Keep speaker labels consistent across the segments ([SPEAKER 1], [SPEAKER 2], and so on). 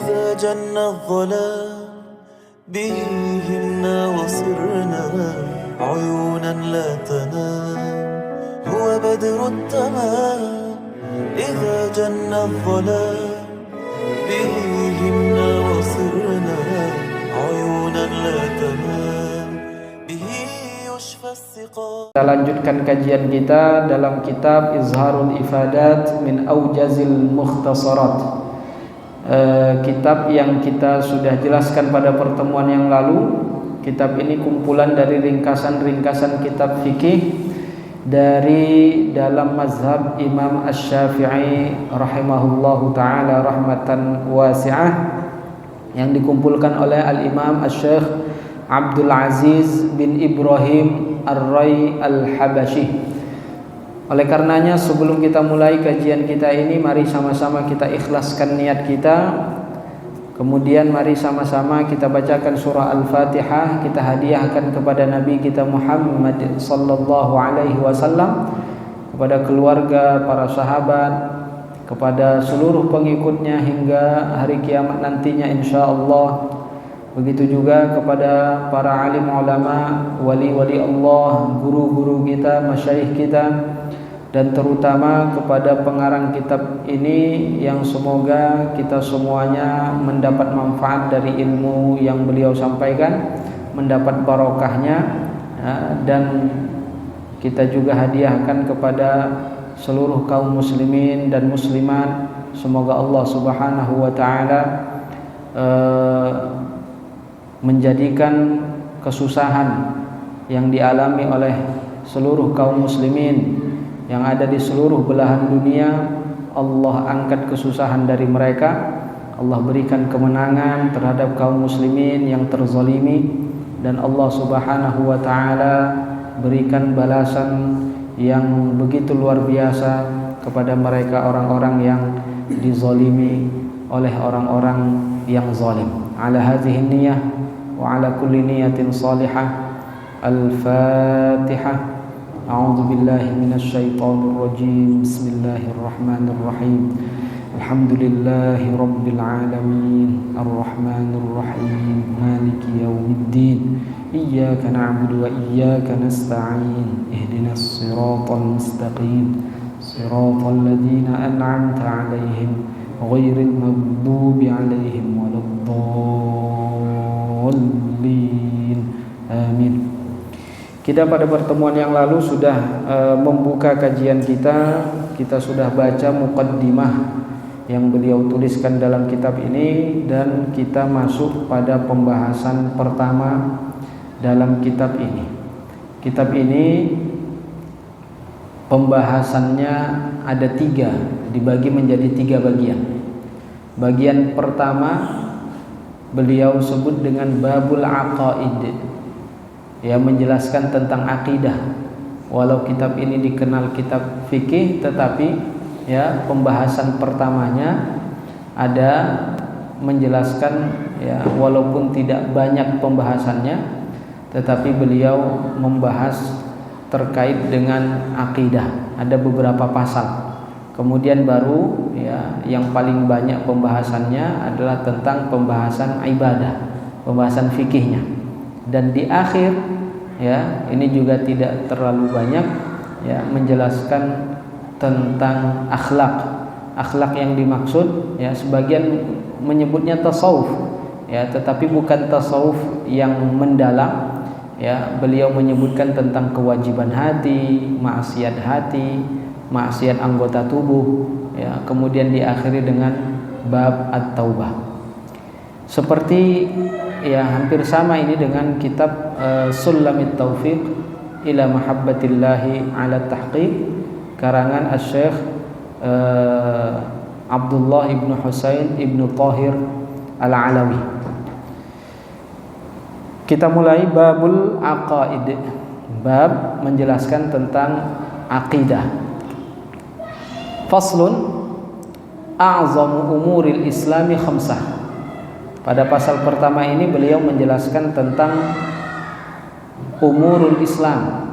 [SPEAKER 1] إذا جن الظلام به همنا وصرنا عيونا لا تنام هو بدر التمام إذا جن الظلام به همنا وصرنا عيونا لا تنام به يشفى السقام.
[SPEAKER 2] Kita lanjutkan kajian kita dalam kitab Izharul Ifadat min Aujazil Mukhtasarat. Kitab yang kita sudah jelaskan pada pertemuan yang lalu. Kitab ini kumpulan dari ringkasan-ringkasan kitab fikih dari dalam mazhab Imam Asy-Syafi'i rahimahullahu taala rahmatan wasi'ah, yang dikumpulkan oleh Al-Imam Asy-Syaikh Abdul Aziz bin Ibrahim Ar-Rai Al-Habasyi. Oleh karenanya sebelum kita mulai kajian kita ini, mari sama-sama kita ikhlaskan niat kita. Kemudian mari sama-sama kita bacakan surah Al-Fatihah, kita hadiahkan kepada Nabi kita Muhammad sallallahu alaihi wasallam, kepada keluarga, para sahabat, kepada seluruh pengikutnya hingga hari kiamat nantinya insyaallah. Begitu juga kepada para alim ulama, wali-wali Allah, guru-guru kita, masyayikh kita, dan terutama kepada pengarang kitab ini yang semoga kita semuanya mendapat manfaat dari ilmu yang beliau sampaikan, mendapat barokahnya, dan kita juga hadiahkan kepada seluruh kaum muslimin dan muslimat. Semoga Allah Subhanahu wa taala menjadikan kesusahan yang dialami oleh seluruh kaum muslimin yang ada di seluruh belahan dunia, Allah angkat kesusahan dari mereka. Allah berikan kemenangan terhadap kaum muslimin yang terzalimi, dan Allah Subhanahu wa taala berikan balasan yang begitu luar biasa kepada mereka orang-orang yang dizalimi oleh orang-orang yang zalim. Ala hadhihi niyyah wa ala kulli niyatin salihah. Al-Fatihah. A'udzu billahi minasy syaithanir rajim. Bismillahirrahmanirrahim. Alhamdulillahi rabbil alamin. Arrahmanir rahim. Maliki yaumiddin. Iyyaka na'budu wa iyyaka nasta'in. Ihdinas siratal mustaqim. Siratal ladzina an'amta 'alaihim ghairil maghdubi 'alaihim waladdallin. Amin. Kita pada pertemuan yang lalu sudah membuka kajian kita. Kita sudah baca muqaddimah yang beliau tuliskan dalam kitab ini, dan kita masuk pada pembahasan pertama dalam kitab ini. Kitab ini pembahasannya ada 3, dibagi menjadi 3 bagian. Bagian pertama beliau sebut dengan babul aqaid, ya, menjelaskan tentang akidah. Walau kitab ini dikenal kitab fikih, tetapi ya pembahasan pertamanya ada menjelaskan, ya, walaupun tidak banyak pembahasannya, tetapi beliau membahas terkait dengan akidah. Ada beberapa pasal. Kemudian baru, ya, yang paling banyak pembahasannya adalah tentang pembahasan ibadah, pembahasan fikihnya. Dan di akhir, ya, ini juga tidak terlalu banyak, ya, menjelaskan tentang akhlak yang dimaksud, ya, sebagian menyebutnya tasawuf, ya, tetapi bukan tasawuf yang mendalam, ya. Beliau menyebutkan tentang kewajiban hati, maksiat anggota tubuh, ya. Kemudian diakhiri dengan bab at-taubah. Seperti, ya, hampir sama ini dengan kitab Sulamit Taufiq ila Mahabbatillahi ala Tahqiq, karangan Asy-Syaikh Abdullah ibn Husain ibn Tahir Al-Alawi. Kita mulai babul aqaid, bab menjelaskan tentang akidah. Faslun a'zamu umuril islami khamsah. Pada pasal pertama ini beliau menjelaskan tentang umurul Islam,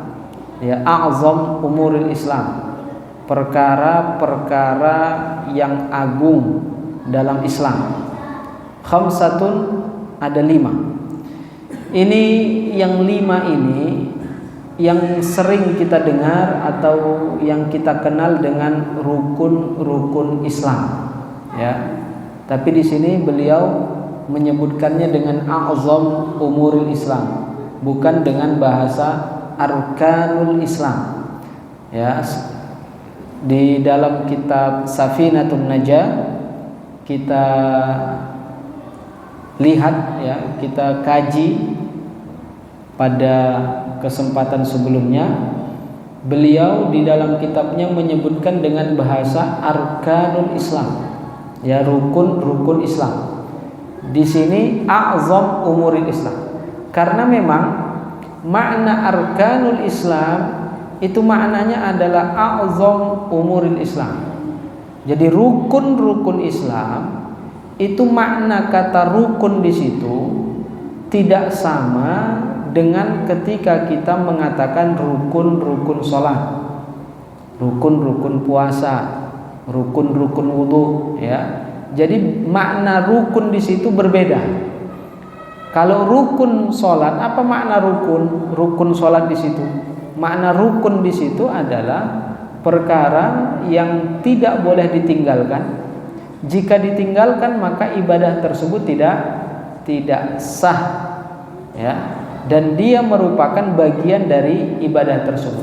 [SPEAKER 2] ya, a'zam umurul Islam, perkara-perkara yang agung dalam Islam. Khamsatun, ada 5. Ini yang 5 ini yang sering kita dengar atau yang kita kenal dengan rukun-rukun Islam, ya. Tapi di sini beliau menyebutkannya dengan a'zam umuril Islam, bukan dengan bahasa arkanul Islam. Ya, di dalam kitab Safinatun Najah kita lihat, ya, kita kaji pada kesempatan sebelumnya, beliau di dalam kitabnya menyebutkan dengan bahasa arkanul Islam, ya, rukun-rukun Islam. Di sini a'zam umuril Islam, karena memang makna arkanul Islam itu maknanya adalah a'zam umuril Islam. Jadi rukun-rukun Islam itu makna kata rukun di situ tidak sama dengan ketika kita mengatakan rukun-rukun sholat, rukun-rukun puasa, rukun-rukun wudu, ya. Jadi makna rukun di situ berbeda. Kalau rukun sholat, apa makna rukun? Rukun sholat di situ, makna rukun di situ adalah perkara yang tidak boleh ditinggalkan. Jika ditinggalkan maka ibadah tersebut tidak sah, ya. Dan dia merupakan bagian dari ibadah tersebut.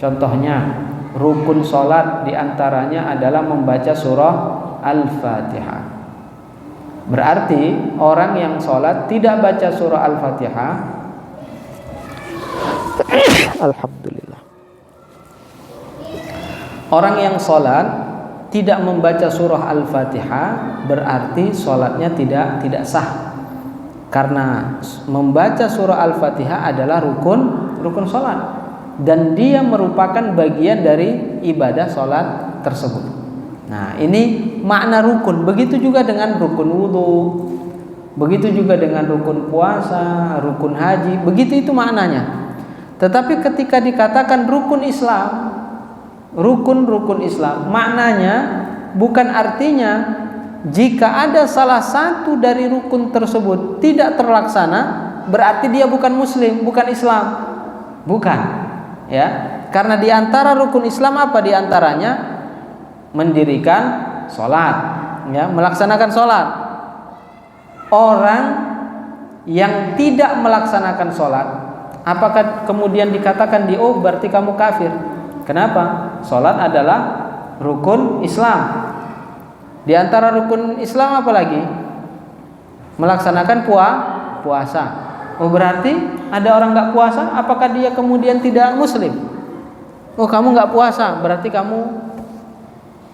[SPEAKER 2] Contohnya, rukun sholat diantaranya adalah membaca surah Al-Fatihah. Berarti orang yang sholat tidak baca surah Al-Fatihah, alhamdulillah. Orang yang sholat tidak membaca surah Al-Fatihah berarti sholatnya tidak sah. Karena membaca surah Al-Fatihah adalah rukun sholat, dan dia merupakan bagian dari ibadah sholat tersebut. Nah, ini makna rukun. Begitu juga dengan rukun wudu, begitu juga dengan rukun puasa, rukun haji, begitu itu maknanya. Tetapi ketika dikatakan rukun Islam, rukun Islam, maknanya bukan artinya jika ada salah satu dari rukun tersebut tidak terlaksana berarti dia bukan muslim, bukan Islam. Bukan, ya. Karena di antara rukun Islam apa di antaranya? Mendirikan sholat, ya, melaksanakan sholat. Orang yang tidak melaksanakan sholat, apakah kemudian dikatakan berarti kamu kafir? Kenapa? Sholat adalah rukun Islam. Di antara rukun Islam apa lagi? Melaksanakan puasa. Oh, berarti ada orang nggak puasa, apakah dia kemudian tidak muslim? Oh, kamu nggak puasa, berarti kamu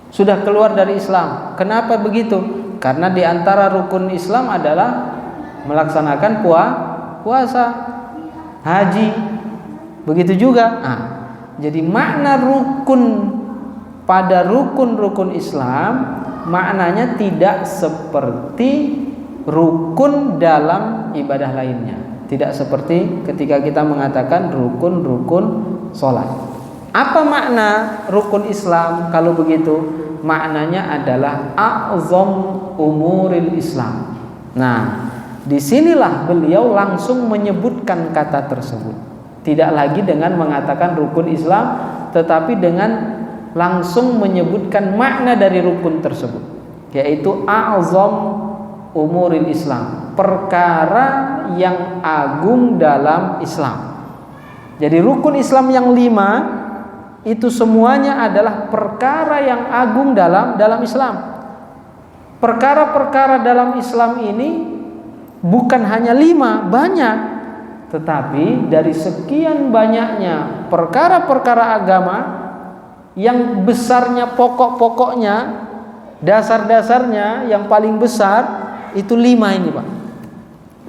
[SPEAKER 2] sudah keluar dari Islam. Kenapa begitu? Karena di antara rukun Islam adalah melaksanakan puasa, haji. Begitu juga. Nah, jadi makna rukun pada rukun-rukun Islam maknanya tidak seperti rukun dalam ibadah lainnya. Tidak seperti ketika kita mengatakan rukun-rukun sholat. Apa makna rukun Islam kalau begitu? Maknanya adalah a'zam umuril Islam. Nah, disinilah beliau langsung menyebutkan kata tersebut. Tidak lagi dengan mengatakan rukun Islam, tetapi dengan langsung menyebutkan makna dari rukun tersebut, yaitu a'zam umuril Islam, perkara yang agung dalam Islam. Jadi rukun Islam yang 5 itu semuanya adalah perkara yang agung dalam Islam. Perkara-perkara dalam Islam ini bukan hanya 5, banyak. Tetapi dari sekian banyaknya perkara-perkara agama, yang besarnya, pokok-pokoknya, dasar-dasarnya yang paling besar itu 5 ini, Pak.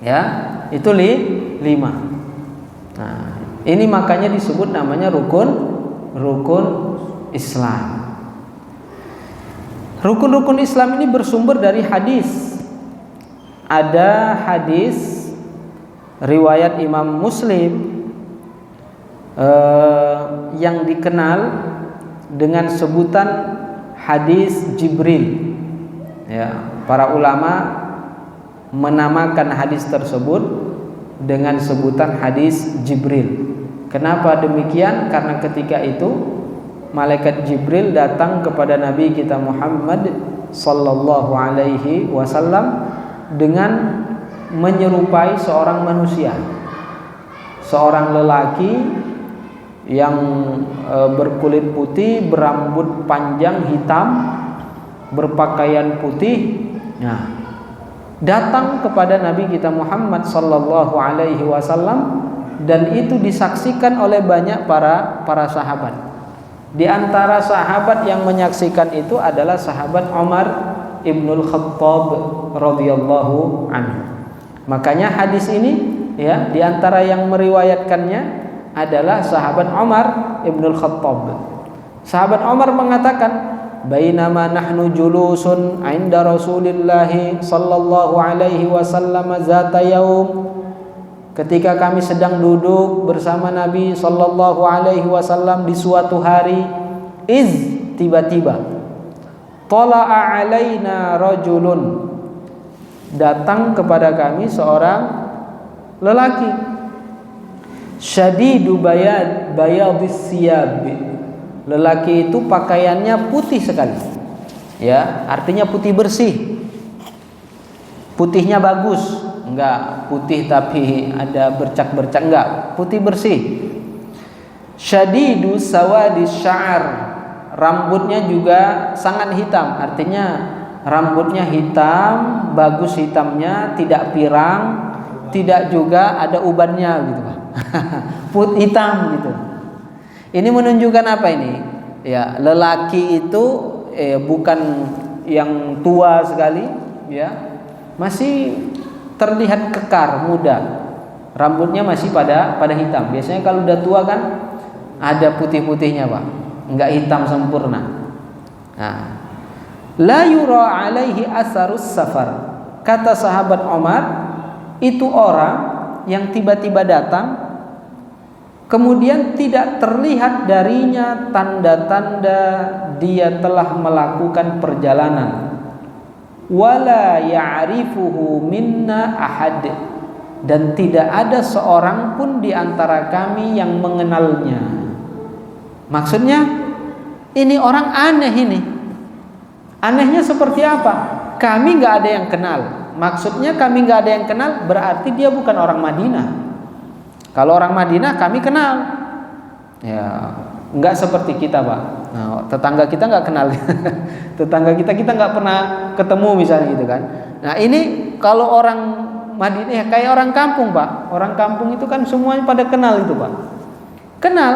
[SPEAKER 2] Ya, itu 5. Nah, ini makanya disebut namanya rukun Islam. Rukun Islam ini bersumber dari hadis. Ada hadis riwayat Imam Muslim yang dikenal dengan sebutan hadis Jibril. Ya, para ulama menamakan hadis tersebut dengan sebutan hadis Jibril. Kenapa demikian? Karena ketika itu malaikat Jibril datang kepada Nabi kita Muhammad sallallahu alaihi wasallam dengan menyerupai seorang manusia, seorang lelaki yang berkulit putih, berambut panjang hitam, berpakaian putih. Nah, datang kepada Nabi kita Muhammad sallallahu alaihi wasallam, dan itu disaksikan oleh banyak para sahabat. Di antara sahabat yang menyaksikan itu adalah sahabat Umar ibnul Khattab radhiyallahu anhu. Makanya hadis ini ya, di antara yang meriwayatkannya adalah sahabat Umar ibnul Khattab. Sahabat Umar mengatakan, bainama nahnu julusun 'inda Rasulillah sallallahu alaihi wasallam zata yaum, ketika kami sedang duduk bersama Nabi sallallahu alaihi wasallam di suatu hari, tiba-tiba tala'a alaina rajulun, datang kepada kami seorang lelaki, syadidu bayadis siyab, lelaki itu pakaiannya putih sekali, ya, artinya putih bersih, putihnya bagus, enggak putih tapi ada bercak-bercak, enggak, putih bersih. Syadidu sawadis sya'ar, rambutnya juga sangat hitam, artinya rambutnya hitam, bagus hitamnya, tidak pirang, tidak juga ada ubannya gitu, Pak. Putih hitam gitu. Ini menunjukkan apa ini? Ya, lelaki itu bukan yang tua sekali, ya, masih terlihat kekar, muda. Rambutnya masih pada hitam. Biasanya kalau udah tua kan ada putih-putihnya, Pak. Enggak hitam sempurna. Nah, la yura alaihi asarus safar. Kata sahabat Umar, itu orang yang tiba-tiba datang, kemudian tidak terlihat darinya tanda-tanda dia telah melakukan perjalanan. Wala ya'rifuhu minna ahad, dan tidak ada seorang pun di antara kami yang mengenalnya. Maksudnya ini orang aneh ini. Anehnya seperti apa? Kami nggak ada yang kenal. Maksudnya kami nggak ada yang kenal, berarti dia bukan orang Madinah. Kalau orang Madinah kami kenal, ya nggak seperti kita, Pak. Nah, tetangga kita nggak kenal, tetangga kita nggak pernah ketemu misalnya gitu kan. Nah ini kalau orang Madinah kayak orang kampung, Pak. Orang kampung itu kan semuanya pada kenal itu, Pak. Kenal,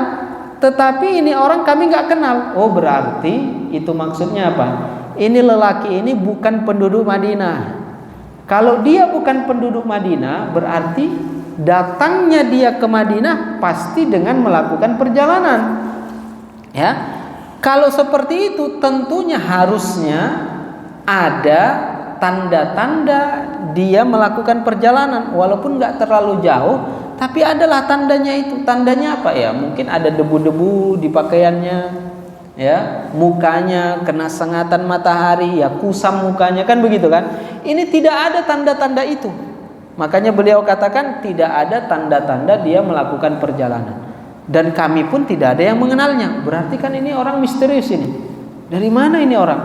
[SPEAKER 2] tetapi ini orang kami nggak kenal. Oh, berarti itu maksudnya apa? Ini lelaki ini bukan penduduk Madinah. Kalau dia bukan penduduk Madinah, berarti datangnya dia ke Madinah pasti dengan melakukan perjalanan. Ya, kalau seperti itu tentunya harusnya ada tanda-tanda dia melakukan perjalanan, walaupun nggak terlalu jauh, tapi adalah tandanya itu. Tandanya apa ya? Mungkin ada debu-debu di pakaiannya, ya, mukanya kena sengatan matahari, ya kusam mukanya, kan begitu kan? Ini tidak ada tanda-tanda itu. Makanya beliau katakan tidak ada tanda-tanda dia melakukan perjalanan. Dan kami pun tidak ada yang mengenalnya. Berarti kan ini orang misterius ini. Dari mana ini orang?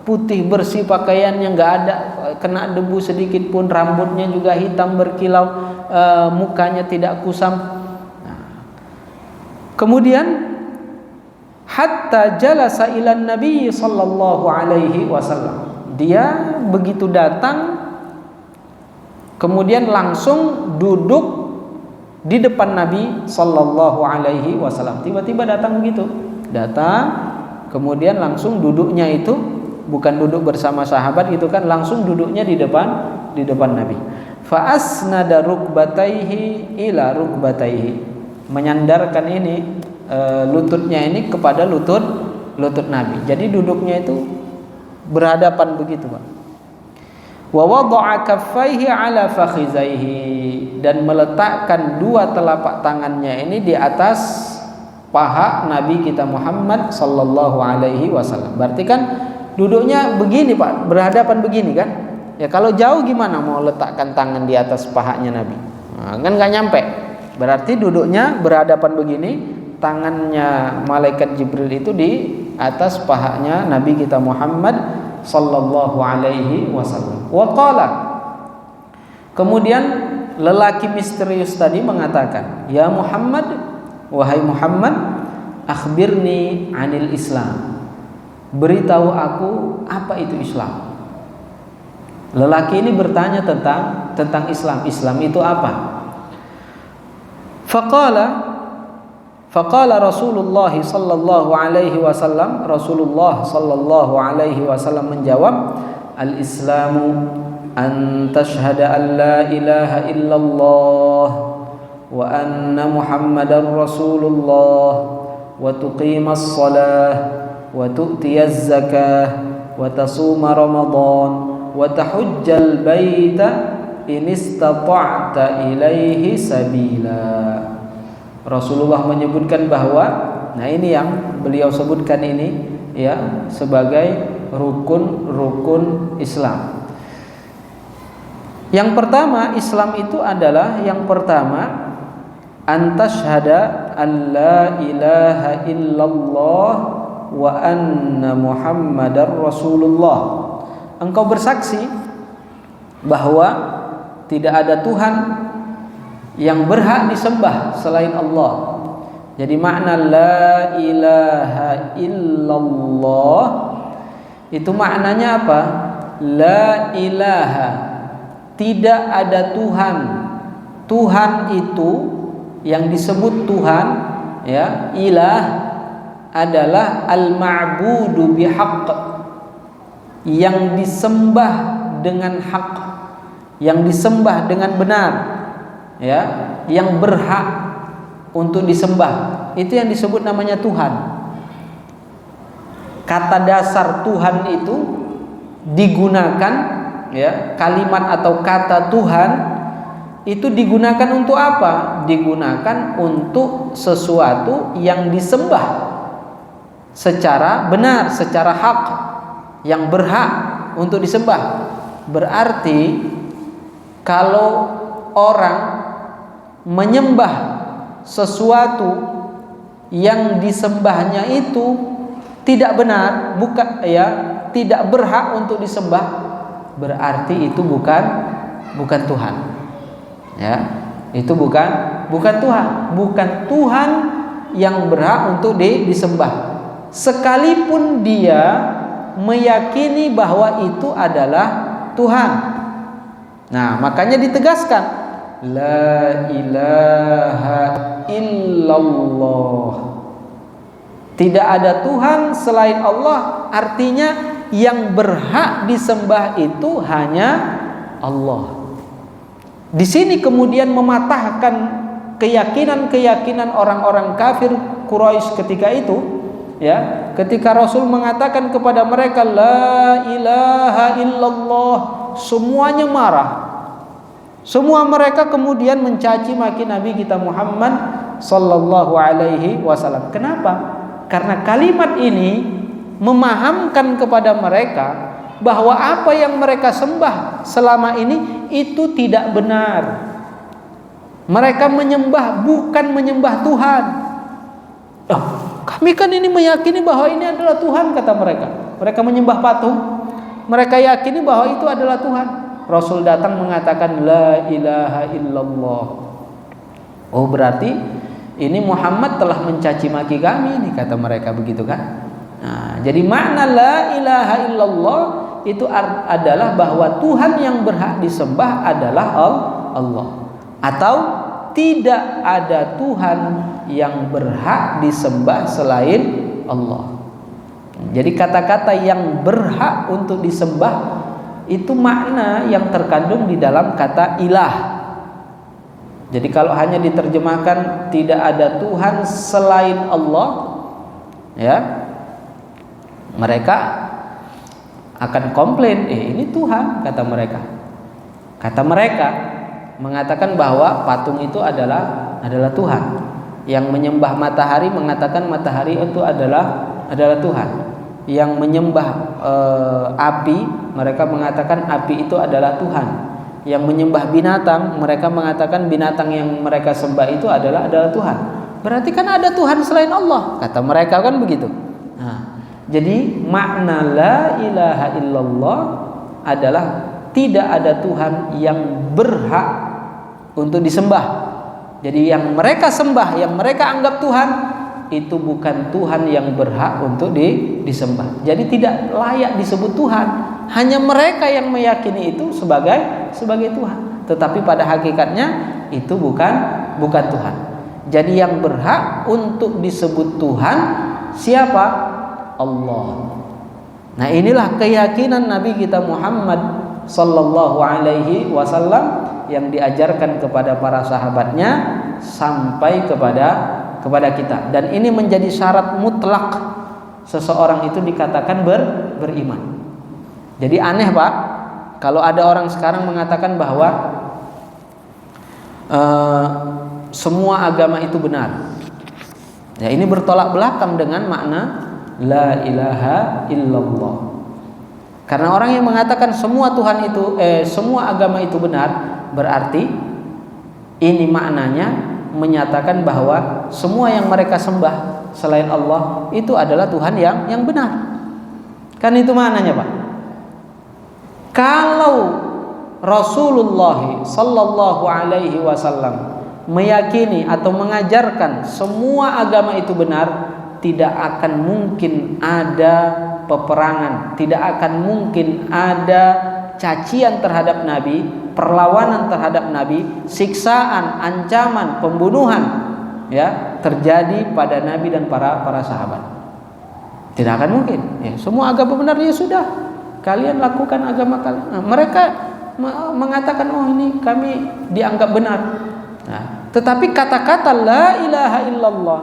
[SPEAKER 2] Putih bersih pakaiannya, nggak ada kena debu sedikit pun, rambutnya juga hitam berkilau, mukanya tidak kusam. Nah, kemudian hatta jalasa ilan Nabi sallallahu alaihi wasallam. Dia begitu datang, kemudian langsung duduk di depan Nabi sallallahu alaihi wasallam. Tiba-tiba datang begitu. Datang, kemudian langsung duduknya itu bukan duduk bersama sahabat gitu kan, langsung duduknya di depan Nabi. Fa asnada rukbataihi ila rukbataihi. Menyandarkan ini lututnya ini kepada lutut Nabi. Jadi duduknya itu berhadapan begitu, Pak. Wa wada'a kaffaihi ala fakhizaihi, dan meletakkan dua telapak tangannya ini di atas paha Nabi kita Muhammad sallallahu alaihi wasallam. Berarti kan duduknya begini, Pak, berhadapan begini kan? Ya kalau jauh gimana mau letakkan tangan di atas pahanya Nabi? Nah, kan nggak nyampe. Berarti duduknya berhadapan begini, tangannya malaikat Jibril itu di atas pahanya Nabi kita Muhammad sallallahu alaihi wasallam. Wa qala, kemudian lelaki misterius tadi mengatakan, "Ya Muhammad, wahai Muhammad, akhbirni 'anil Islam." Beritahu aku apa itu Islam. Lelaki ini bertanya tentang Islam. Islam itu apa? Faqala Rasulullah sallallahu alaihi wasallam, Rasulullah sallallahu alaihi wasallam menjawab, "Al-Islamu an tashhada an la ilaha illallah wa anna Muhammadar Rasulullah wa tuqimas shalah wa tu'tiyaz zakah wa tasuma Ramadan wa tahujjal baita in istata'ta ilaihi sabila." Rasulullah menyebutkan bahwa, nah ini yang beliau sebutkan ini ya sebagai rukun-rukun Islam. Yang pertama, Islam itu adalah yang pertama antashhada an la ilaha illallah wa anna Muhammadar Rasulullah. Engkau bersaksi bahwa tidak ada Tuhan yang berhak disembah selain Allah. Jadi makna la ilaha illallah itu maknanya apa? La ilaha, tidak ada Tuhan. Tuhan itu yang disebut Tuhan ya, ilah adalah al-ma'budu bihaq, yang disembah dengan hak, yang disembah dengan benar ya, yang berhak untuk disembah. Itu yang disebut namanya Tuhan. Kata dasar Tuhan itu digunakan ya, kalimat atau kata Tuhan itu digunakan untuk apa? Digunakan untuk sesuatu yang disembah secara benar, secara hak, yang berhak untuk disembah. Berarti kalau orang menyembah sesuatu yang disembahnya itu tidak benar, bukan ya, tidak berhak untuk disembah, berarti itu bukan Tuhan. Ya, itu bukan Tuhan, bukan Tuhan yang berhak untuk disembah. Sekalipun dia meyakini bahwa itu adalah Tuhan. Nah, makanya ditegaskan la ilaha illallah. Tidak ada Tuhan selain Allah, artinya yang berhak disembah itu hanya Allah. Di sini kemudian mematahkan keyakinan-keyakinan orang-orang kafir Quraisy ketika itu, ya, ketika Rasul mengatakan kepada mereka la ilaha illallah, semuanya marah. Semua mereka kemudian mencaci maki Nabi kita Muhammad sallallahu alaihi wasallam. Kenapa? Karena kalimat ini memahamkan kepada mereka bahwa apa yang mereka sembah selama ini itu tidak benar. Mereka menyembah bukan menyembah Tuhan. Oh, kami kan ini meyakini bahwa ini adalah Tuhan, kata mereka. Mereka menyembah patung. Mereka yakini bahwa itu adalah Tuhan. Rasul datang mengatakan la ilaha illallah. Oh, berarti ini Muhammad telah mencaci maki kami, kata mereka, begitu kan? Nah, jadi makna la ilaha illallah itu adalah bahwa Tuhan yang berhak disembah adalah Allah, atau tidak ada Tuhan yang berhak disembah selain Allah. Jadi kata-kata yang berhak untuk disembah itu makna yang terkandung di dalam kata ilah. Jadi kalau hanya diterjemahkan tidak ada Tuhan selain Allah, ya, mereka akan komplain, ini Tuhan, kata mereka. Kata mereka mengatakan bahwa patung itu adalah Tuhan. Yang menyembah matahari mengatakan matahari itu adalah Tuhan. yang menyembah api, mereka mengatakan api itu adalah Tuhan. Yang menyembah binatang, mereka mengatakan binatang yang mereka sembah itu adalah Tuhan. Berarti kan ada Tuhan selain Allah, kata mereka kan begitu. Nah, jadi makna la ilaha illallah adalah tidak ada Tuhan yang berhak untuk disembah. Jadi yang mereka sembah, yang mereka anggap Tuhan, itu bukan Tuhan yang berhak untuk disembah. Jadi tidak layak disebut Tuhan. Hanya mereka yang meyakini itu sebagai Tuhan. Tetapi pada hakikatnya itu bukan Tuhan. Jadi yang berhak untuk disebut Tuhan siapa? Allah. Nah, inilah keyakinan Nabi kita Muhammad sallallahu alaihi wasallam yang diajarkan kepada para sahabatnya sampai kepada kita. Dan ini menjadi syarat mutlak seseorang itu dikatakan beriman. Jadi aneh Pak, kalau ada orang sekarang mengatakan bahwa semua agama itu benar. Ya, ini bertolak belakang dengan makna la ilaha illallah. Karena orang yang mengatakan semua Tuhan itu semua agama itu benar, berarti ini maknanya menyatakan bahwa semua yang mereka sembah selain Allah itu adalah Tuhan yang benar. Kan itu maknanya Pak. Kalau Rasulullah sallallahu alaihi wasallam meyakini atau mengajarkan semua agama itu benar, tidak akan mungkin ada peperangan, tidak akan mungkin ada cacian terhadap Nabi, perlawanan terhadap Nabi, siksaan, ancaman, pembunuhan ya terjadi pada Nabi dan para sahabat. Tidak akan mungkin. Ya, semua agama benar ya sudah. Kalian lakukan agama kalian. Nah, mereka mengatakan oh ini kami dianggap benar. Nah, tetapi kata-kata la ilaha illallah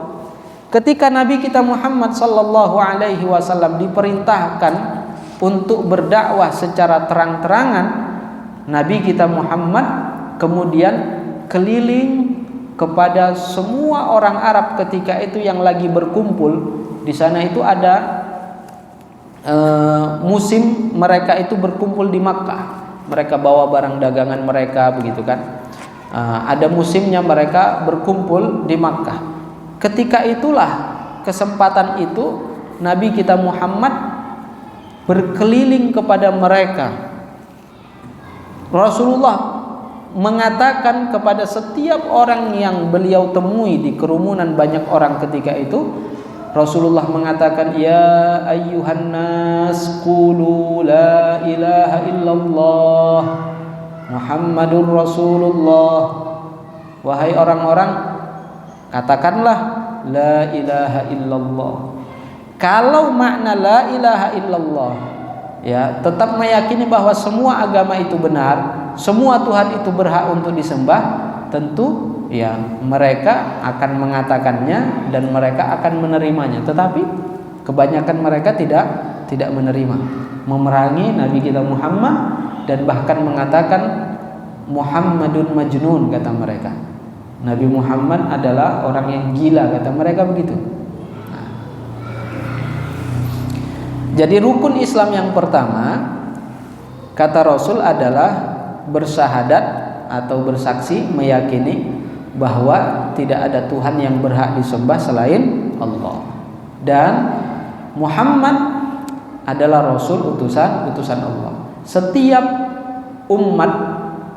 [SPEAKER 2] ketika Nabi kita Muhammad sallallahu alaihi wasallam diperintahkan untuk berdakwah secara terang-terangan, Nabi kita Muhammad kemudian keliling kepada semua orang Arab ketika itu yang lagi berkumpul. Di sana itu ada musim mereka itu berkumpul di Makkah. Mereka bawa barang dagangan mereka begitu kan. Ada musimnya mereka berkumpul di Makkah. Ketika itulah kesempatan itu Nabi kita Muhammad berkeliling kepada mereka. Rasulullah mengatakan kepada setiap orang yang beliau temui di kerumunan banyak orang ketika itu, Rasulullah mengatakan ya ayyuhan nas qulu la ilaha illallah Muhammadur Rasulullah. Wahai orang-orang, katakanlah la ilaha illallah. Kalau makna la ilaha illallah ya tetap meyakini bahwa semua agama itu benar, semua Tuhan itu berhak untuk disembah, tentu ya mereka akan mengatakannya dan mereka akan menerimanya. Tetapi kebanyakan mereka tidak menerima, memerangi Nabi kita Muhammad dan bahkan mengatakan Muhammadun majnun, kata mereka. Nabi Muhammad adalah orang yang gila, kata mereka begitu. Nah, jadi rukun Islam yang pertama kata Rasul adalah bersyahadat atau bersaksi meyakini bahwa tidak ada Tuhan yang berhak disembah selain Allah, dan Muhammad adalah Rasul utusan Allah. Setiap umat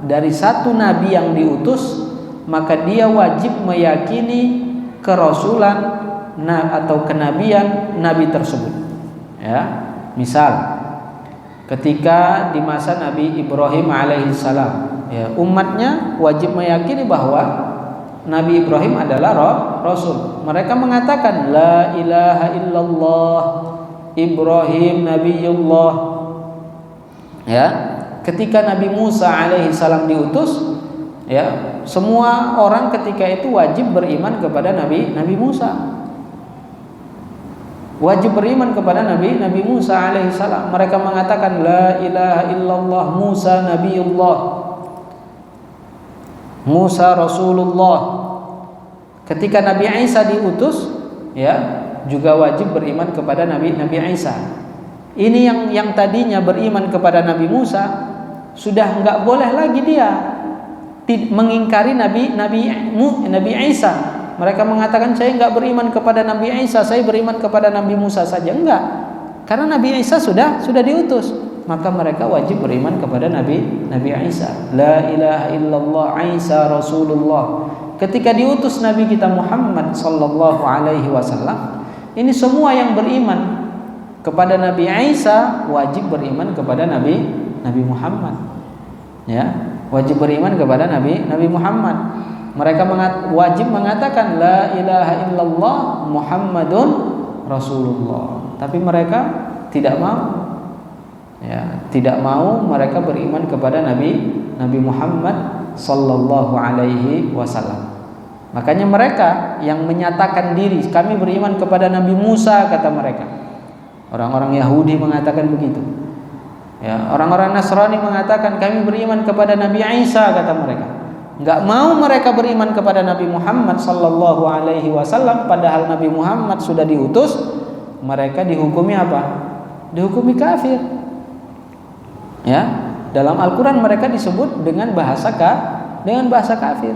[SPEAKER 2] dari satu nabi yang diutus, maka dia wajib meyakini kerasulan atau kenabian nabi tersebut. Ya, misal ketika di masa Nabi Ibrahim alaihissalam, ya, umatnya wajib meyakini bahwa Nabi Ibrahim adalah Rasul. Mereka mengatakan la ilaha illallah Ibrahim Nabiullah. Ya, ketika Nabi Musa alaihissalam diutus, ya, semua orang ketika itu wajib beriman kepada Nabi Musa. Wajib beriman kepada Nabi Musa alaihissalam. Mereka mengatakan la ilaha illallah Musa Nabiullah, Musa Rasulullah. Ketika Nabi Isa diutus, ya, juga wajib beriman kepada Nabi Isa. Ini yang tadinya beriman kepada Nabi Musa sudah enggak boleh lagi dia mengingkari Nabi Isa. Mereka mengatakan saya enggak beriman kepada Nabi Isa, saya beriman kepada Nabi Musa saja. Enggak. Karena Nabi Isa sudah diutus, maka mereka wajib beriman kepada Nabi Isa. La ilaha illallah Isa Rasulullah. Ketika diutus Nabi kita Muhammad sallallahu alaihi wasallam, ini semua yang beriman kepada Nabi Isa wajib beriman kepada Nabi Muhammad. Ya, wajib beriman kepada Nabi Muhammad. Mereka wajib mengatakan la ilaha illallah Muhammadun Rasulullah. Tapi mereka tidak mau. Ya, tidak mau mereka beriman kepada Nabi Muhammad sallallahu alaihi wasallam. Makanya mereka yang menyatakan diri kami beriman kepada Nabi Musa, kata mereka. Orang-orang Yahudi mengatakan begitu. Ya, orang-orang Nasrani mengatakan kami beriman kepada Nabi Isa, kata mereka. Enggak mau mereka beriman kepada Nabi Muhammad sallallahu alaihi wasallam, padahal Nabi Muhammad sudah diutus. Mereka dihukumi apa? Dihukumi kafir. Ya, dalam Al-Qur'an mereka disebut dengan bahasa kafir.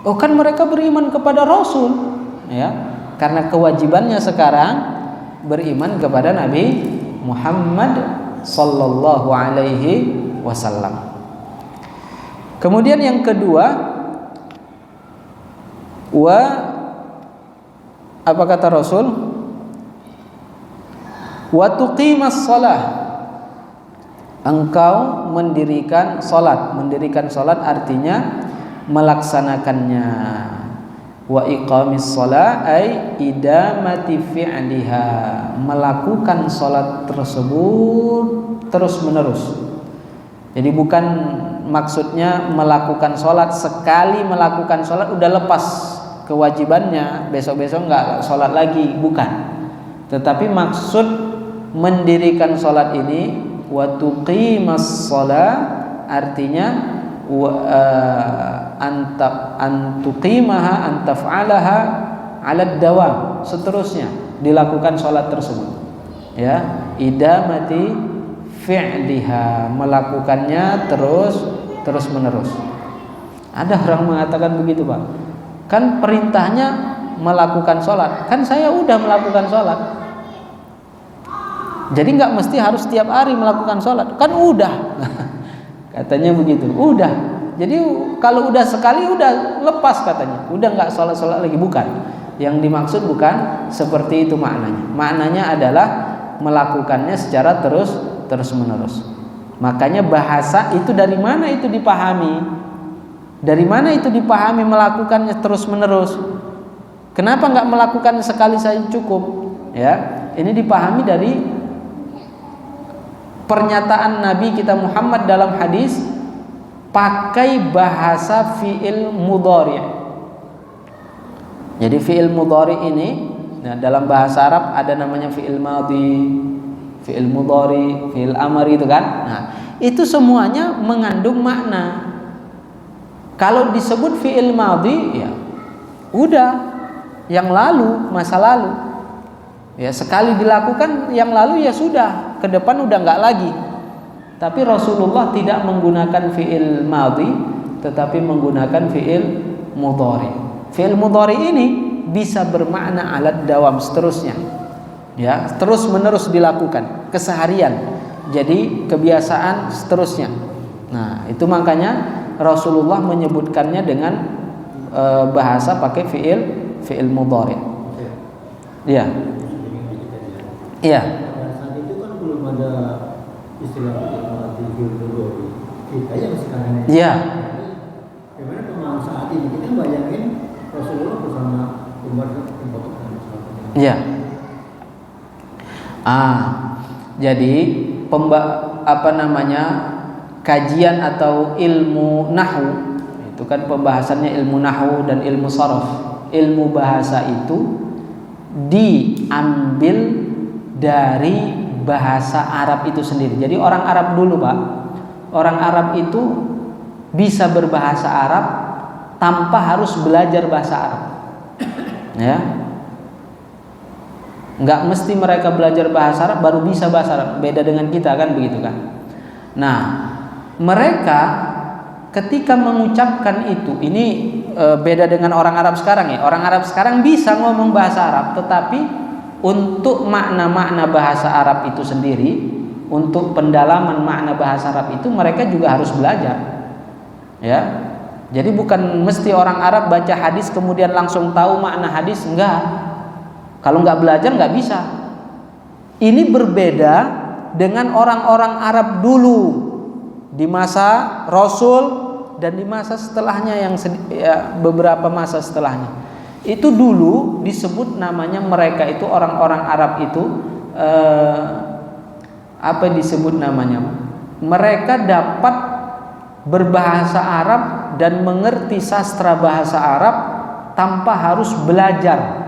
[SPEAKER 2] Oh, kan mereka beriman kepada Rasul, ya. Karena kewajibannya sekarang beriman kepada Nabi Muhammad sallallahu alaihi wasallam. Kemudian yang kedua, apa kata Rasul? Wa tuqimas shalah. Engkau mendirikan salat. Mendirikan salat artinya melaksanakannya. Wa iqamis shalah ay idamati fi'liha, melakukan salat tersebut terus menerus. Jadi bukan maksudnya melakukan salat sekali melakukan salat udah lepas kewajibannya, besok-besok enggak salat lagi, bukan. Tetapi maksud mendirikan salat ini wa tuqimas shalah artinya antuqimaha antaf'alaha 'ala dawam, seterusnya dilakukan salat tersebut. Ya, idamati fi'liha, melakukannya terus menerus. Ada orang mengatakan begitu, Pak. Kan perintahnya melakukan salat. Kan saya udah melakukan salat. Jadi enggak mesti harus setiap hari melakukan salat. Kan udah. Katanya begitu, udah. Jadi kalau udah sekali udah lepas katanya, udah nggak sholat lagi, bukan. Yang dimaksud bukan seperti itu maknanya. Maknanya adalah melakukannya secara terus menerus. Makanya bahasa itu dari mana itu dipahami? Dari mana itu dipahami melakukannya terus menerus? Kenapa nggak melakukan sekali saja cukup? Ya, ini dipahami dari pernyataan Nabi kita Muhammad dalam hadis pakai bahasa fi'il mudhari'. Jadi fi'il mudhari' ini, nah, dalam bahasa Arab ada namanya fi'il madhi, fi'il mudhari', fi'il amr itu kan. Nah, itu semuanya mengandung makna. Kalau disebut fi'il madhi, ya udah yang lalu, masa lalu. Ya, sekali dilakukan yang lalu ya sudah, ke depan udah enggak lagi. Tapi Rasulullah tidak menggunakan fi'il madhi, tetapi menggunakan fi'il mudhari. Fi'il mudhari ini bisa bermakna alat dawam, seterusnya. Ya, terus menerus dilakukan keseharian. Jadi kebiasaan seterusnya. Nah, itu makanya Rasulullah menyebutkannya dengan bahasa pakai fi'il mudhari. Iya. Iya.
[SPEAKER 3] Saat itu kan belum ada istilah fi'il mudhari. Kita yang sekarang ini.
[SPEAKER 2] Iya.
[SPEAKER 3] Bagaimana pemahaman saat ini? Kita bayangin Rasulullah bersama Umar dan
[SPEAKER 2] Iya. Jadi kajian atau ilmu nahwu itu kan pembahasannya ilmu nahwu dan ilmu sharaf. Ilmu bahasa itu diambil dari bahasa Arab itu sendiri. Jadi orang Arab dulu, Pak, orang Arab itu bisa berbahasa Arab tanpa harus belajar bahasa Arab. Ya. Nggak mesti mereka belajar bahasa Arab baru bisa bahasa Arab. Beda dengan kita kan begitu kan. Nah, mereka ketika mengucapkan itu, ini beda dengan orang Arab sekarang ya. Orang Arab sekarang bisa ngomong bahasa Arab, tetapi untuk makna-makna bahasa Arab itu sendiri, untuk pendalaman makna bahasa Arab itu mereka juga harus belajar. Ya, jadi bukan mesti orang Arab baca hadis kemudian langsung tahu makna hadis, enggak. Kalau enggak belajar enggak bisa. Ini berbeda dengan orang-orang Arab dulu di masa Rasul dan di masa setelahnya beberapa masa setelahnya. Itu dulu disebut namanya mereka itu orang-orang Arab itu apa disebut namanya? Mereka dapat berbahasa Arab dan mengerti sastra bahasa Arab tanpa harus belajar.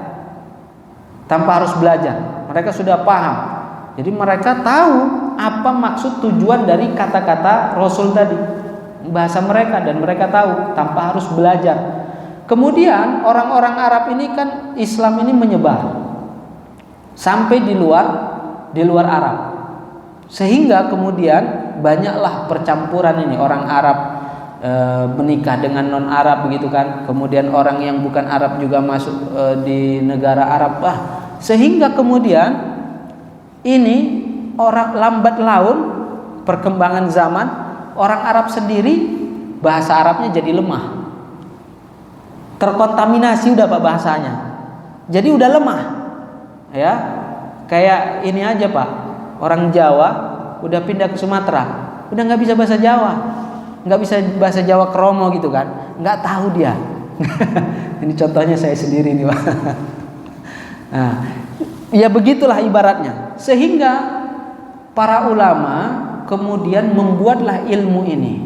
[SPEAKER 2] Mereka sudah paham. Jadi mereka tahu apa maksud tujuan dari kata-kata Rasul tadi. Bahasa mereka, dan mereka tahu tanpa harus belajar. Kemudian orang-orang Arab ini kan Islam ini menyebar sampai di luar Arab. Sehingga kemudian banyaklah percampuran ini, orang Arab menikah dengan non Arab begitu kan. Kemudian orang yang bukan Arab juga masuk di negara Arab. Sehingga kemudian ini orang lambat laun perkembangan zaman, orang Arab sendiri bahasa Arabnya jadi lemah. Terkontaminasi udah Pak bahasanya. Jadi udah lemah. Ya. Kayak ini aja Pak. Orang Jawa udah pindah ke Sumatera, udah nggak bisa bahasa Jawa, nggak bisa bahasa Jawa kromo gitu kan, nggak tahu dia. Ini contohnya saya sendiri nih Pak. Nah, ya begitulah ibaratnya. Sehingga para ulama kemudian membuatlah ilmu ini,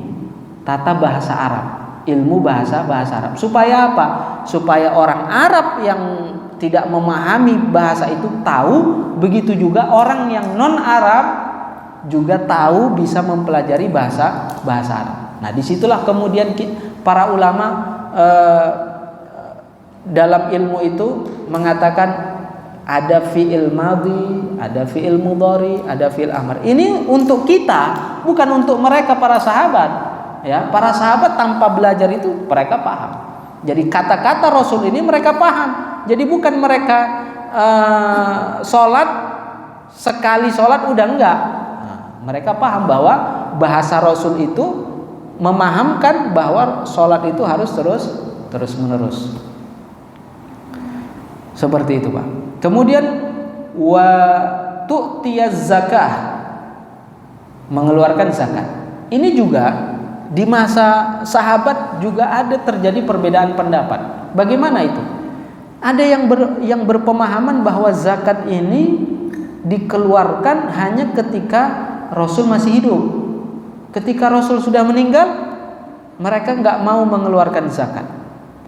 [SPEAKER 2] tata bahasa Arab, ilmu bahasa Arab. Supaya apa? Supaya orang Arab yang tidak memahami bahasa itu tahu, begitu juga orang yang non Arab juga tahu, bisa mempelajari bahasa Arab. Nah, disitulah kemudian para ulama dalam ilmu itu mengatakan ada fi'il madhi, ada fi'il mudhari, ada fi'il amr. Ini untuk kita, bukan untuk mereka para sahabat. Ya, para sahabat tanpa belajar itu mereka paham. Jadi kata-kata Rasul ini mereka paham. Jadi bukan mereka sholat sekali sholat udah enggak. Nah, mereka paham bahwa bahasa Rasul itu memahamkan bahwa sholat itu harus terus menerus. Seperti itu Pak. Kemudian wa tu'tiyaz zakah, mengeluarkan zakat. Ini juga di masa sahabat juga ada terjadi perbedaan pendapat. Bagaimana itu? Ada yang berpemahaman bahwa zakat ini dikeluarkan hanya ketika Rasul masih hidup. Ketika Rasul sudah meninggal, mereka nggak mau mengeluarkan zakat.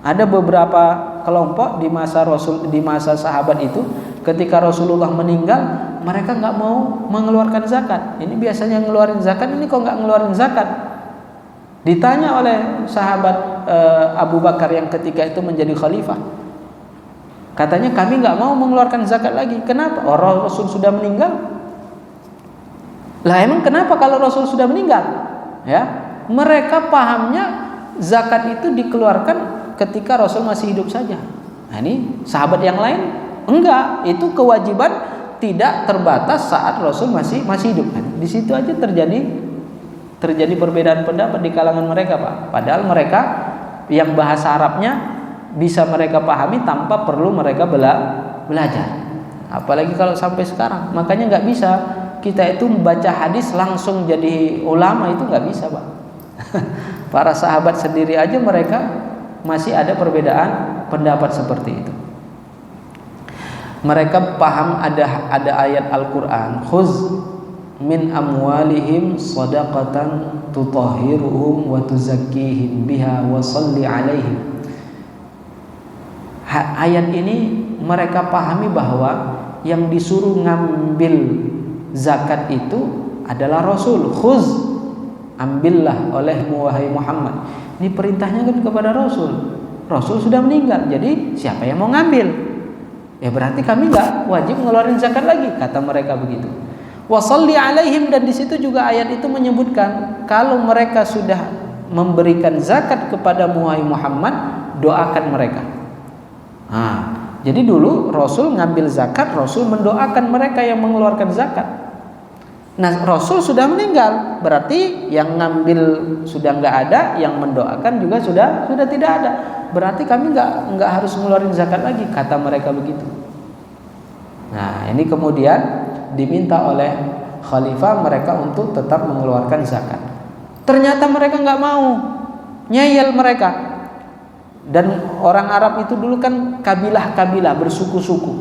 [SPEAKER 2] Ada beberapa kelompok di masa Rasul, di masa sahabat itu, ketika Rasulullah meninggal, mereka nggak mau mengeluarkan zakat. Ini biasanya ngeluarin zakat, ini kok nggak ngeluarin zakat? Ditanya oleh sahabat Abu Bakar yang ketika itu menjadi khalifah. Katanya kami nggak mau mengeluarkan zakat lagi. Kenapa? Orang Rasul sudah meninggal. Lah emang kenapa kalau Rasul sudah meninggal? Ya, mereka pahamnya zakat itu dikeluarkan ketika Rasul masih hidup saja. Nah ini sahabat yang lain enggak, itu kewajiban tidak terbatas saat Rasul masih hidup. Nah, di situ aja terjadi perbedaan pendapat di kalangan mereka Pak. Padahal mereka yang bahasa Arabnya bisa mereka pahami tanpa perlu mereka belajar. Apalagi kalau sampai sekarang. Makanya nggak bisa kita itu membaca hadis langsung jadi ulama, itu nggak bisa Pak. Para sahabat sendiri aja mereka masih ada perbedaan pendapat seperti itu. Mereka paham ada ayat Al-Quran, khuz min amwalihim shadaqatan tutahhiruhum wa tuzakkihim biha wa shalli alaihim. Ayat ini mereka pahami bahwa yang disuruh ngambil zakat itu adalah Rasul. Khuz, ambillah olehmu wahai Muhammad. Ini perintahnya kan kepada Rasul. Rasul sudah meninggal, jadi siapa yang mau ngambil? Ya berarti kami nggak wajib ngeluarin zakat lagi, kata mereka begitu. Washolli alaihim, dan di situ juga ayat itu menyebutkan kalau mereka sudah memberikan zakat kepada Muhammad, doakan mereka. Nah, jadi dulu Rasul ngambil zakat, Rasul mendoakan mereka yang mengeluarkan zakat. Nah, Rasul sudah meninggal, berarti yang ngambil sudah nggak ada, yang mendoakan juga sudah tidak ada. Berarti kami nggak harus ngeluarin zakat lagi, kata mereka begitu. Nah, ini kemudian diminta oleh khalifah mereka untuk tetap mengeluarkan zakat. Ternyata mereka nggak mau, nyeyel mereka. Dan orang Arab itu dulu kan kabilah-kabilah, bersuku-suku.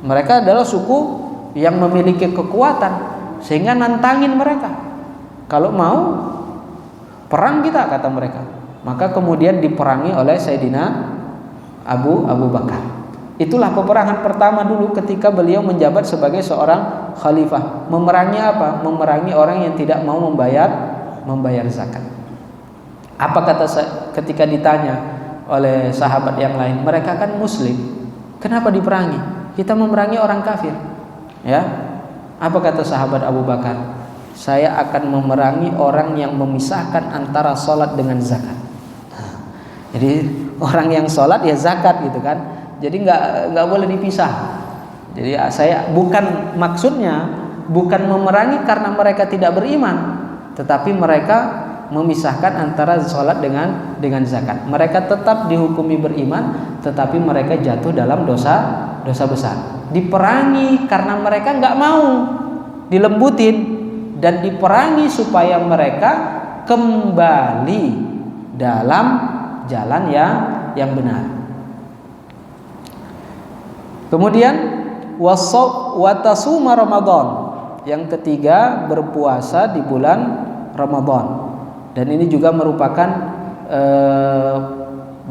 [SPEAKER 2] Mereka adalah suku yang memiliki kekuatan, sehingga nantangin mereka. Kalau mau perang kita, kata mereka. Maka kemudian diperangi oleh Sayyidina Abu Bakar. Itulah peperangan pertama dulu ketika beliau menjabat sebagai seorang khalifah. Memerangi apa? Memerangi orang yang tidak mau membayar zakat. Apa kata ketika ditanya oleh sahabat yang lain, mereka kan muslim, kenapa diperangi? Kita memerangi orang kafir. Ya. Apa kata sahabat Abu Bakar? Saya akan memerangi orang yang memisahkan antara sholat dengan zakat. Jadi orang yang sholat ya zakat gitu kan. Jadi nggak boleh dipisah. Jadi saya bukan maksudnya bukan memerangi karena mereka tidak beriman, tetapi mereka memisahkan antara sholat dengan zakat. Mereka tetap dihukumi beriman, tetapi mereka jatuh dalam dosa besar. Diperangi karena mereka nggak mau dilembutin, dan diperangi supaya mereka kembali dalam jalan yang benar. Kemudian watasuma Ramadan. Yang ketiga, berpuasa di bulan Ramadan. Dan ini juga merupakan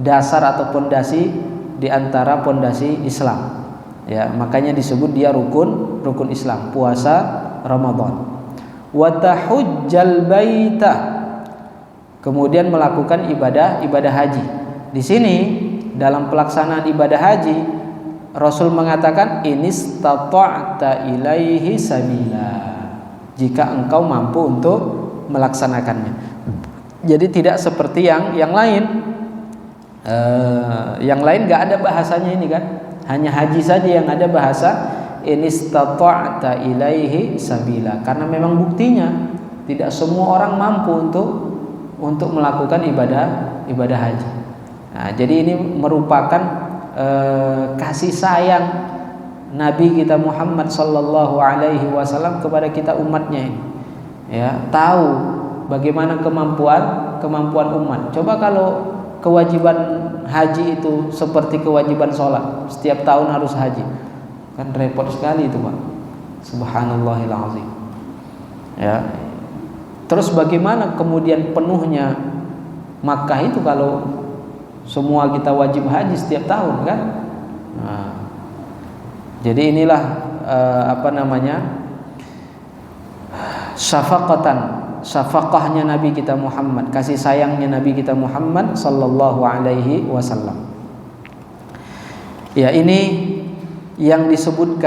[SPEAKER 2] dasar atau pondasi di antara pondasi Islam. Ya, makanya disebut dia rukun Islam, puasa Ramadan. Wa tahujjal baita. Kemudian melakukan ibadah haji. Di sini dalam pelaksanaan ibadah haji, Rasul mengatakan inistata'ta ilaihi sabila, jika engkau mampu untuk melaksanakannya. Jadi tidak seperti yang lain. Yang lain nggak ada bahasanya ini kan, hanya haji saja yang ada bahasa inistata'ta ilaihi sabila, karena memang buktinya tidak semua orang mampu untuk melakukan ibadah haji. Nah, jadi ini merupakan kasih sayang Nabi kita Muhammad sallallahu alaihi wasallam kepada kita umatnya ini. Ya, tahu bagaimana kemampuan umat. Coba kalau kewajiban haji itu seperti kewajiban sholat, setiap tahun harus haji, kan repot sekali itu, Pak. Subhanallahil azim. Ya. Terus bagaimana kemudian penuhnya Makkah itu kalau semua kita wajib haji setiap tahun kan? Nah, jadi inilah syafaqahnya Nabi kita Muhammad, kasih sayangnya Nabi kita Muhammad sallallahu alaihi wasallam. Ya, ini yang disebut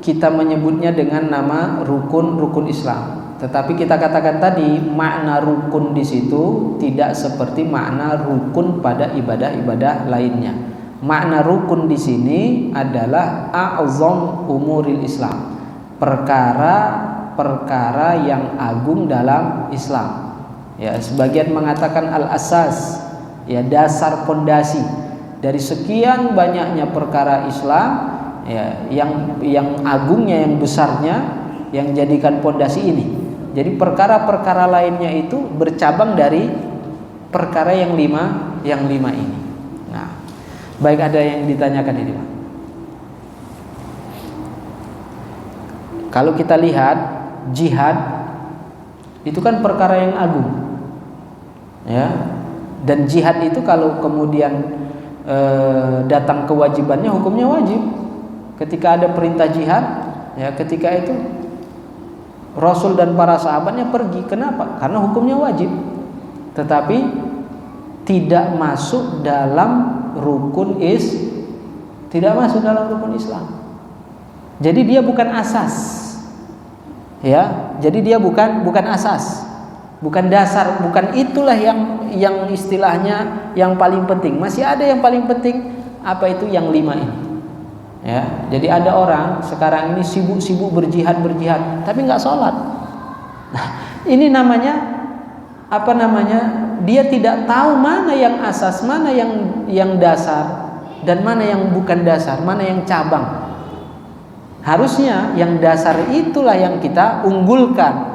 [SPEAKER 2] kita menyebutnya dengan nama rukun Islam. Tetapi kita katakan tadi, makna rukun di situ tidak seperti makna rukun pada ibadah-ibadah lainnya. Makna rukun di sini adalah a'zam umuril Islam, perkara yang agung dalam Islam. Ya, sebagian mengatakan al-asas, ya, dasar pondasi dari sekian banyaknya perkara Islam, ya, yang agungnya, yang besarnya, yang jadikan pondasi ini. Jadi perkara-perkara lainnya itu bercabang dari perkara yang lima ini. Nah, baik, ada yang ditanyakan ini, Pak. Kalau kita lihat jihad itu kan perkara yang agung, ya. Dan jihad itu kalau kemudian datang kewajibannya, hukumnya wajib. Ketika ada perintah jihad, ya, ketika itu Rasul dan para sahabatnya pergi. Kenapa? Karena hukumnya wajib. Tetapi tidak masuk dalam rukun Tidak masuk dalam rukun Islam. Jadi dia bukan asas. Ya, jadi dia bukan asas. Bukan dasar, bukan itulah yang istilahnya yang paling penting. Masih ada yang paling penting, apa itu yang 5 ini. Ya, jadi ada orang sekarang ini sibuk berjihad, tapi nggak sholat. Nah, ini namanya apa namanya? Dia tidak tahu mana yang asas, mana yang dasar, dan mana yang bukan dasar, mana yang cabang. Harusnya yang dasar itulah yang kita unggulkan.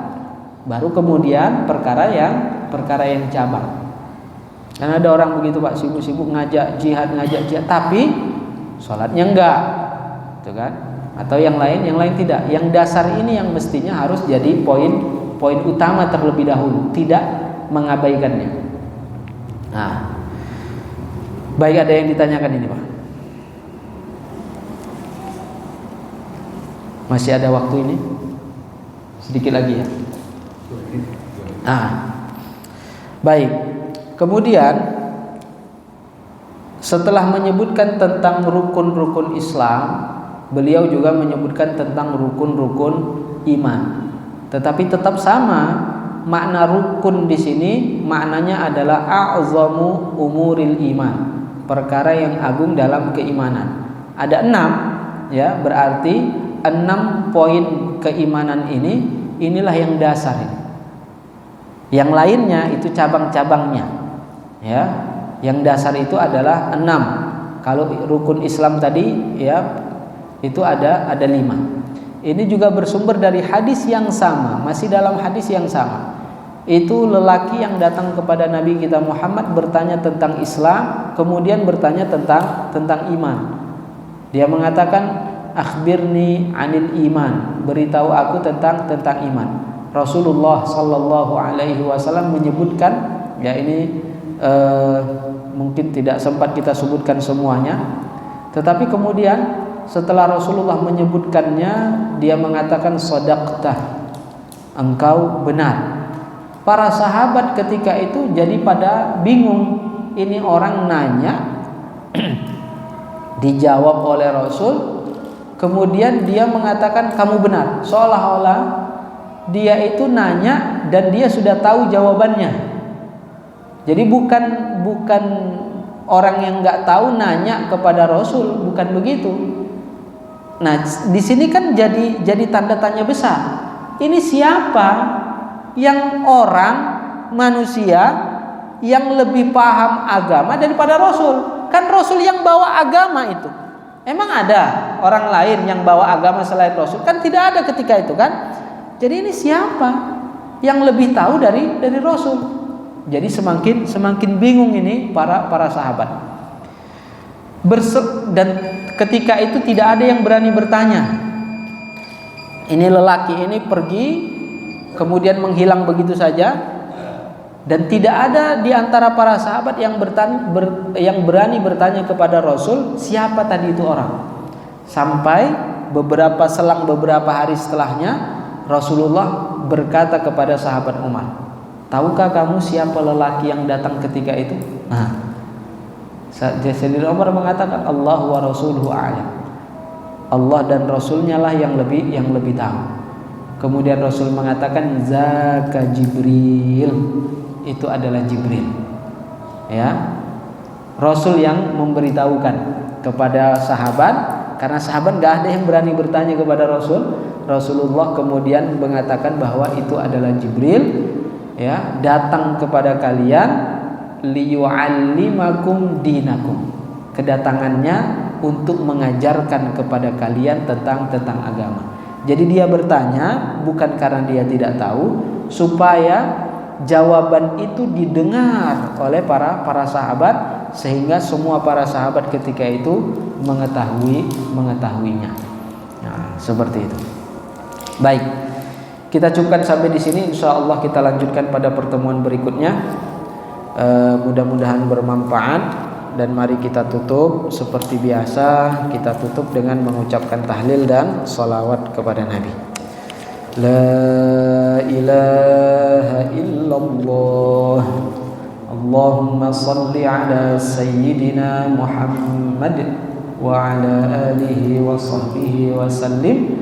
[SPEAKER 2] Baru kemudian perkara yang cabang. Karena ada orang begitu Pak, sibuk ngajak jihad, tapi sholatnya enggak, gitu kan? Atau yang lain tidak. Yang dasar ini yang mestinya harus jadi poin utama terlebih dahulu, tidak mengabaikannya. Nah, baik, ada yang ditanyakan ini Pak? Masih ada waktu ini? Sedikit lagi ya. Nah, baik. Kemudian setelah menyebutkan tentang rukun-rukun Islam, beliau juga menyebutkan tentang rukun-rukun iman. Tetapi tetap sama makna rukun di sini, maknanya adalah a'zamu umuril iman, perkara yang agung dalam keimanan. Ada 6, ya, berarti 6 poin keimanan inilah yang dasar ini. Yang lainnya itu cabang-cabangnya, ya. Yang dasar itu adalah 6. Kalau rukun Islam tadi, ya, itu ada 5. Ini juga bersumber dari hadis yang sama, masih dalam hadis yang sama. Itu lelaki yang datang kepada Nabi kita Muhammad bertanya tentang Islam, kemudian bertanya tentang iman. Dia mengatakan, akhbirni anil iman, beritahu aku tentang iman. Rasulullah sallallahu alaihi wasallam menyebutkan, ya ini mungkin tidak sempat kita sebutkan semuanya, tetapi kemudian setelah Rasulullah menyebutkannya, dia mengatakan shadaqtah, engkau benar. Para sahabat ketika itu jadi pada bingung, ini orang nanya dijawab oleh Rasul, kemudian dia mengatakan kamu benar, seolah-olah dia itu nanya dan dia sudah tahu jawabannya. Jadi bukan orang yang nggak tahu nanya kepada Rasul, bukan begitu. Nah, di sini kan jadi tanda tanya besar. Ini siapa yang orang manusia yang lebih paham agama daripada Rasul? Kan Rasul yang bawa agama itu. Emang ada orang lain yang bawa agama selain Rasul? Kan tidak ada ketika itu kan. Jadi ini siapa yang lebih tahu dari Rasul? Jadi semakin bingung ini para sahabat. Dan ketika itu tidak ada yang berani bertanya. Ini lelaki ini pergi kemudian menghilang begitu saja, dan tidak ada di antara para sahabat yang berani bertanya kepada Rasul siapa tadi itu orang. Sampai selang beberapa hari setelahnya Rasulullah berkata kepada sahabat Umar, tahukah kamu siapa lelaki yang datang ketika itu? Nah, Sayyidina Umar mengatakan Allah wa rasuluhu a'lam. Allah dan Rasulnya lah yang lebih tahu. Kemudian Rasul mengatakan zaka Jibril, itu adalah Jibril. Ya, Rasul yang memberitahukan kepada sahabat, karena sahabat nggak ada yang berani bertanya kepada Rasul. Rasulullah kemudian mengatakan bahwa itu adalah Jibril, ya, datang kepada kalian liyu'allimakum dinakum. Kedatangannya untuk mengajarkan kepada kalian tentang agama. Jadi dia bertanya bukan karena dia tidak tahu, supaya jawaban itu didengar oleh para sahabat, sehingga semua para sahabat ketika itu mengetahuinya. Nah, seperti itu. Baik, kita cukupkan sampai di sini. Insya Allah kita lanjutkan pada pertemuan berikutnya. Mudah-mudahan bermanfaat, dan mari kita tutup seperti biasa. Kita tutup dengan mengucapkan tahlil dan salawat kepada Nabi. La ilaha illallah, Allahumma salli ala sayyidina Muhammad wa ala alihi wa sahbihi wa sallim.